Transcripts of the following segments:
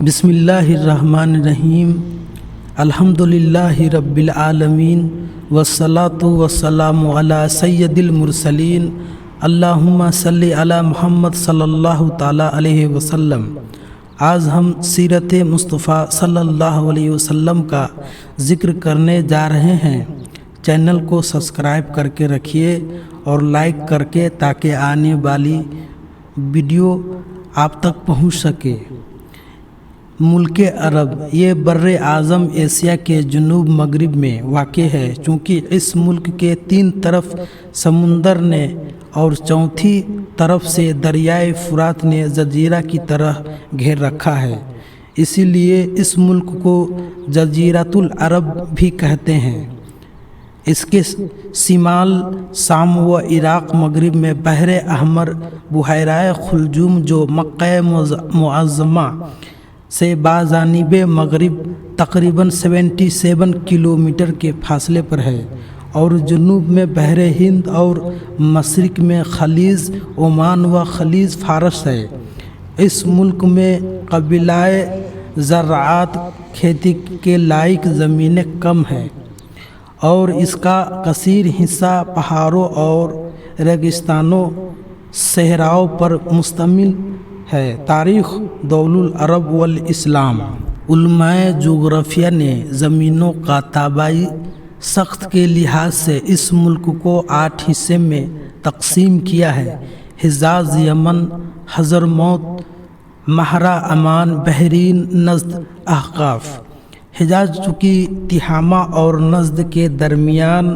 بسم اللہ الرحمن الرحیم الحمدللہ رب العالمین والصلاة والسلام علی سید المرسلین اللہم صلی علی محمد صلی اللہ تعالی علیہ وسلم۔ آج ہم سیرت مصطفیٰ صلی اللہ علیہ وسلم کا ذکر کرنے جا رہے ہیں۔ چینل کو سبسکرائب کر کے رکھیے اور لائک کر کے تاکہ آنے والی ویڈیو آپ تک پہنچ سکے۔ ملک عرب یہ بر اعظم ایشیا کے جنوب مغرب میں واقع ہے۔ چونکہ اس ملک کے 3 طرف سمندر نے اور چوتھی طرف سے دریائے فرات نے جزیرہ کی طرح گھیر رکھا ہے، اسی لیے اس ملک کو جزیرۃ العرب بھی کہتے ہیں۔ اس کے شمال شام و عراق، مغرب میں بحر احمر، بحیرہ خلجوم جو مکہ معظمہ سے بجانب مغرب تقریباً 77 کلومیٹر کے فاصلے پر ہے، اور جنوب میں بحر ہند اور مشرق میں خلیج عمان و خلیج فارس ہے۔ اس ملک میں قبیلہ زراعت کھیتی کے لائق زمینیں کم ہیں، اور اس کا کثیر حصہ پہاڑوں اور ریگستانوں صحراؤں پر مشتمل ہے۔ تاریخ دول العرب والاسلام۔ علماء جغرافیہ نے زمینوں کا تابعی ساخت کے لحاظ سے اس ملک کو 8 حصے میں تقسیم کیا ہے: حجاز، یمن، حضرموت، مہرہ، عمان، بحرین، نجد، احقاف۔ حجاز چونکہ تہامہ اور نجد کے درمیان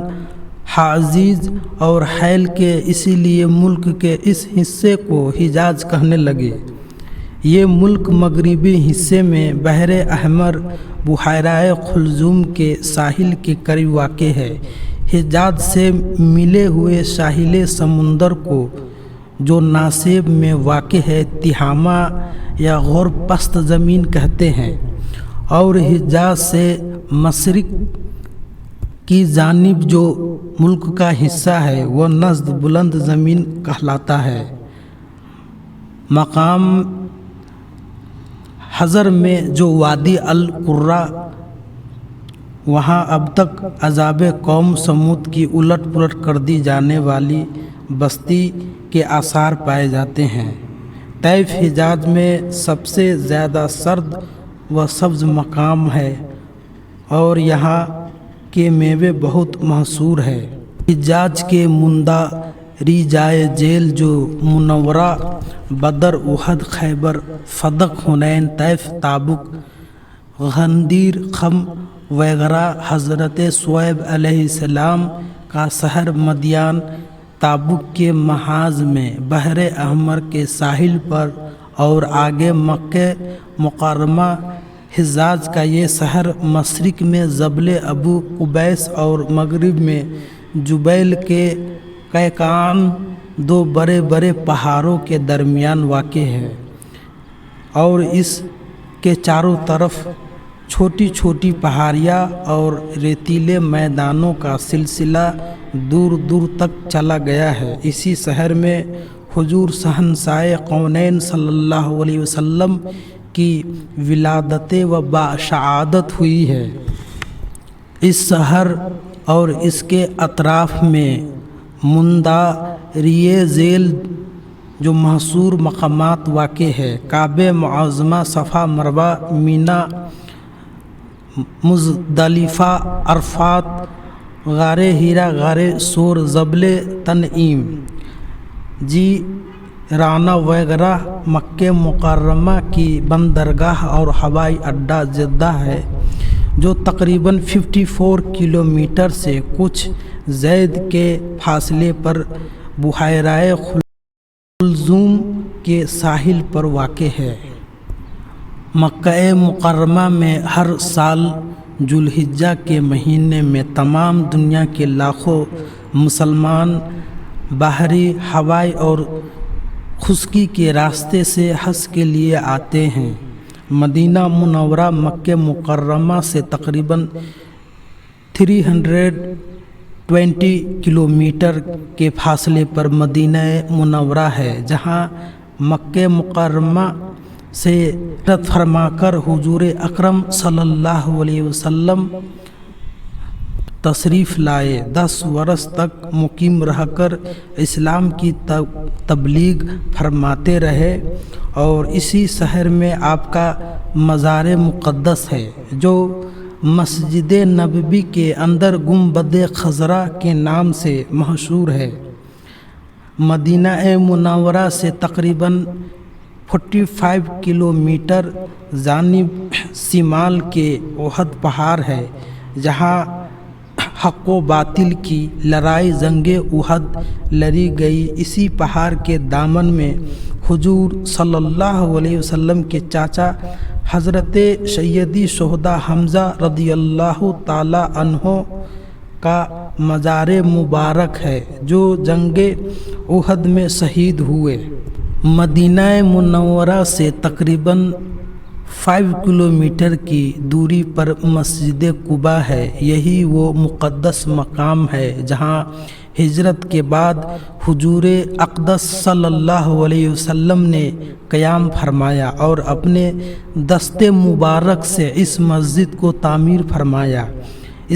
حاجز اور حیل کے، اسی لیے ملک کے اس حصے کو حجاز کہنے لگے۔ یہ ملک مغربی حصے میں بحر احمر، بحیرہ خلجوم کے ساحل کے قریب واقع ہے۔ حجاز سے ملے ہوئے ساحل سمندر کو جو ناصب میں واقع ہے تہامہ یا غور پست زمین کہتے ہیں، اور حجاز سے مشرق کی جانب جو ملک کا حصہ ہے وہ نجد بلند زمین کہلاتا ہے۔ مقام حضر میں جو وادی القرہ، وہاں اب تک عذاب قوم سمود کی الٹ پلٹ کر دی جانے والی بستی کے آثار پائے جاتے ہیں۔ طیف حجاز میں سب سے زیادہ سرد و سبز مقام ہے، اور یہاں کے میوے بہت مشہور ہے۔ حجاز کے مندرجہ جائے ذیل جو منورہ، بدر، احد، خیبر، فدق، حنین، طیف، تبوک، غدیر، خم وغیرہ۔ حضرت شعیب علیہ السلام کا شہر مدین تبوک کے محاذ میں بحر احمر کے ساحل پر، اور آگے مکہ مکرمہ۔ حجاز کا یہ شہر مشرق میں جبل ابو قبیس اور مغرب میں جبیل کے قیقان، 2 بڑے بڑے پہاڑوں کے درمیان واقع ہے، اور اس کے چاروں طرف چھوٹی چھوٹی پہاڑیاں اور ریتیلے میدانوں کا سلسلہ دور دور تک چلا گیا ہے۔ اسی شہر میں حضور شہنشاہ کونین صلی اللہ علیہ وسلم کی ولادت و بشہادت ہوئی ہے۔ اس شہر اور اس کے اطراف میں مندرجہ ذیل جو مشہور مقامات واقع ہے: کعبہ معظمہ، صفا، مروہ، مینا، مزدلفہ، عرفات، غار ہیرا، غار سور، جبل تنعیم، جیرانہ وغیرہ۔ مکہ مکرمہ کی بندرگاہ اور ہوائی اڈہ جدہ ہے، جو تقریباً 54 کلومیٹر سے کچھ زائد کے فاصلے پر بحیرہ خلجوم کے ساحل پر واقع ہے۔ مکہ مکرمہ میں ہر سال ذوالحجہ کے مہینے میں تمام دنیا کے لاکھوں مسلمان بحری، ہوائی اور خشکی کے راستے سے حج کے لیے آتے ہیں۔ مدینہ منورہ مکہ مکرمہ سے تقریباً 320 کلومیٹر کے فاصلے پر مدینہ منورہ ہے، جہاں مکہ مکرمہ سے رد فرما کر حضور اکرم صلی اللہ علیہ وسلم تشریف لائے۔ 10 برس تک مقیم رہ کر اسلام کی تبلیغ فرماتے رہے، اور اسی شہر میں آپ کا مزار مقدس ہے جو مسجد نبوی کے اندر گنبد خضرا کے نام سے مشہور ہے۔ مدینہ منورہ سے تقریباً 45 کلومیٹر جانب شمال کے احد پہاڑ ہے، جہاں حق و باطل کی لڑائی جنگ احد لڑی گئی۔ اسی پہاڑ کے دامن میں حضور صلی اللہ علیہ وسلم کے چاچا حضرت سیدی شہداء حمزہ رضی اللہ تعالی عنہ کا مزار مبارک ہے، جو جنگ احد میں شہید ہوئے۔ مدینہ منورہ سے تقریباً 5 کلومیٹر کی دوری پر مسجد قباء ہے۔ یہی وہ مقدس مقام ہے جہاں ہجرت کے بعد حضور اقدس صلی اللہ علیہ وسلم نے قیام فرمایا اور اپنے دست مبارک سے اس مسجد کو تعمیر فرمایا۔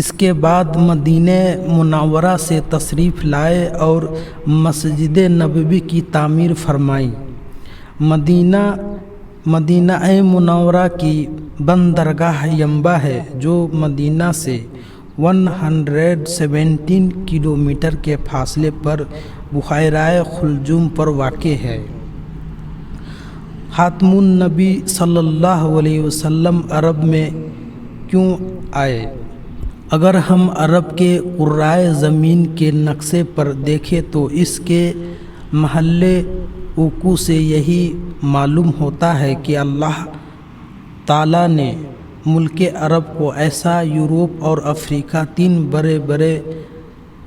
اس کے بعد مدینہ منورہ سے تشریف لائے اور مسجد نبوی کی تعمیر فرمائی۔ مدینہ منورہ کی بندرگاہ ینبع ہے، جو مدینہ سے 117 کلومیٹر کے فاصلے پر بحیرہ خلجوم پر واقع ہے۔ خاتم النبی صلی اللہ علیہ وسلم عرب میں کیوں آئے؟ اگر ہم عرب کے قرائے زمین کے نقشے پر دیکھیں تو اس کے محل وقوع سے یہی معلوم ہوتا ہے کہ اللہ تعالیٰ نے ملک عرب کو ایسا یورپ اور افریقہ 3 بڑے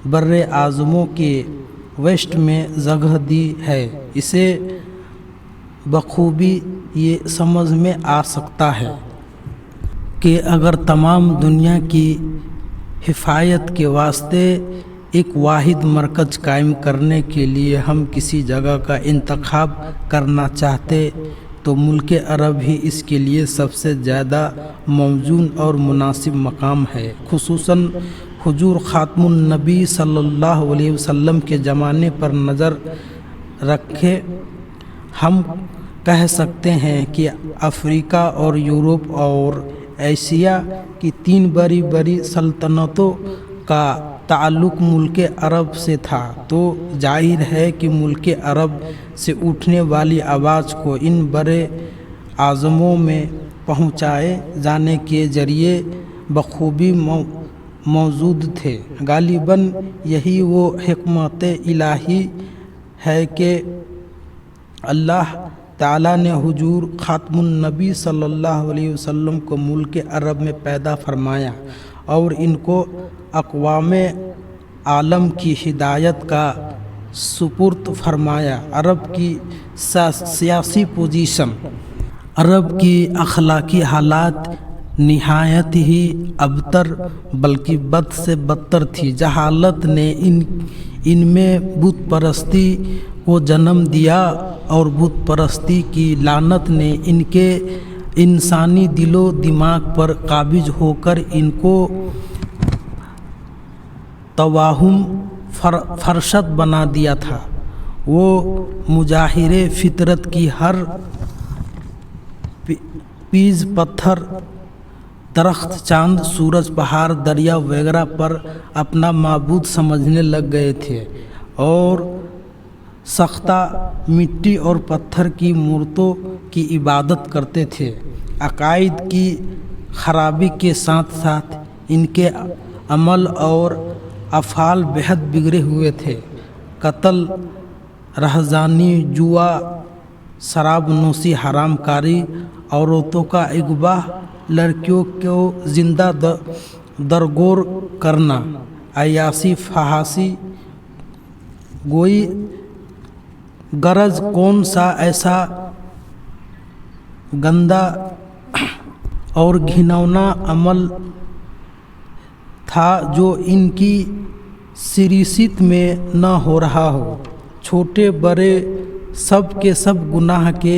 بر اعظموں کے وسط میں جگہ دی ہے۔ اسے بخوبی یہ سمجھ میں آ سکتا ہے کہ اگر تمام دنیا کی حفاظت کے واسطے ایک واحد مرکز قائم کرنے کے لیے ہم کسی جگہ کا انتخاب کرنا چاہتے تو ملک عرب ہی اس کے لیے سب سے زیادہ موزون اور مناسب مقام ہے۔ خصوصاً حضور خاتم النبی صلی اللہ علیہ وسلم کے زمانے پر نظر رکھے ہم کہہ سکتے ہیں کہ افریقہ اور یورپ اور ایشیا کی 3 بڑی سلطنتوں کا تعلق ملک عرب سے تھا، تو ظاہر ہے کہ ملک عرب سے اٹھنے والی آواز کو ان بڑے اعظموں میں پہنچائے جانے کے ذریعے بخوبی موجود تھے۔ غالباً یہی وہ حکمت الہی ہے کہ اللہ تعالیٰ نے حضور خاتم النبی صلی اللہ علیہ وسلم کو ملک عرب میں پیدا فرمایا اور ان کو اقوام عالم کی ہدایت کا سپرد فرمایا۔ عرب کی سیاسی پوزیشن، عرب کی اخلاقی حالات نہایت ہی ابتر بلکہ بد سے بدتر تھی۔ جہالت نے ان میں بت پرستی کو جنم دیا اور بت پرستی کی لعنت نے ان کے انسانی دل و دماغ پر قابض ہو کر ان کو توہم فرشت بنا دیا تھا۔ وہ مظاہر فطرت کی ہر چیز، پتھر، درخت، چاند، سورج، پہاڑ، دریا وغیرہ پر اپنا معبود سمجھنے لگ گئے تھے اور سختہ مٹی اور پتھر کی مورتوں کی عبادت کرتے تھے۔ عقائد کی خرابی کے ساتھ ساتھ ان کے عمل اور افعال بہت بگڑے ہوئے تھے۔ قتل، رہزنی، جوا، شراب نوشی، حرام کاری، عورتوں کا اغوا، لڑکیوں کو زندہ درگور کرنا، عیاشی، فحاشی گوئی، غرض کون سا ایسا گندا اور گھناؤنا عمل تھا جو ان کی سیرت میں نہ ہو رہا ہو۔ چھوٹے بڑے سب کے سب گناہ کے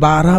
12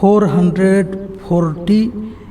440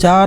4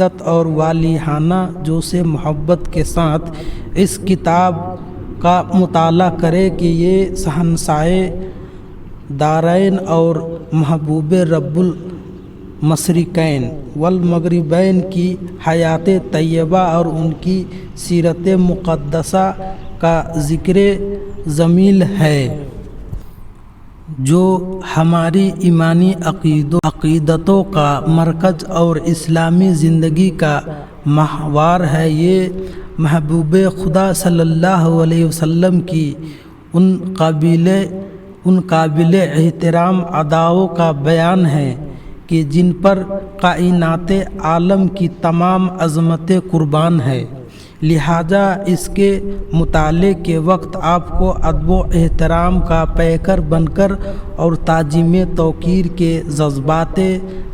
عزت اور والیحانہ جو سے محبت کے ساتھ اس کتاب کا مطالعہ کرے کہ یہ شہنشاہ دارین اور محبوب رب المشرقین والمغربین کی حیات طیبہ اور ان کی سیرت مقدسہ کا ذکر جمیل ہے، جو ہماری ایمانی عقیدتوں کا مرکز اور اسلامی زندگی کا محور ہے۔ یہ محبوب خدا صلی اللہ علیہ وسلم کی ان قابل احترام اداؤں کا بیان ہے کہ جن پر کائنات عالم کی تمام عظمتیں قربان ہے، لہٰذا اس کے مطالعے کے وقت آپ کو ادب و احترام کا پیکر بن کر اور تعظیم توقیر کے جذبات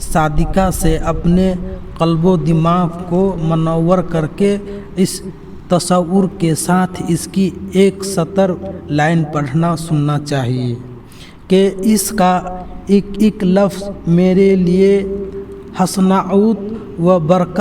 صادقہ سے اپنے قلب و دماغ کو منور کر کے اس تصور کے ساتھ اس کی ایک سطر لائن پڑھنا سننا چاہیے کہ اس کا ایک ایک لفظ میرے لیے حسنات و برکت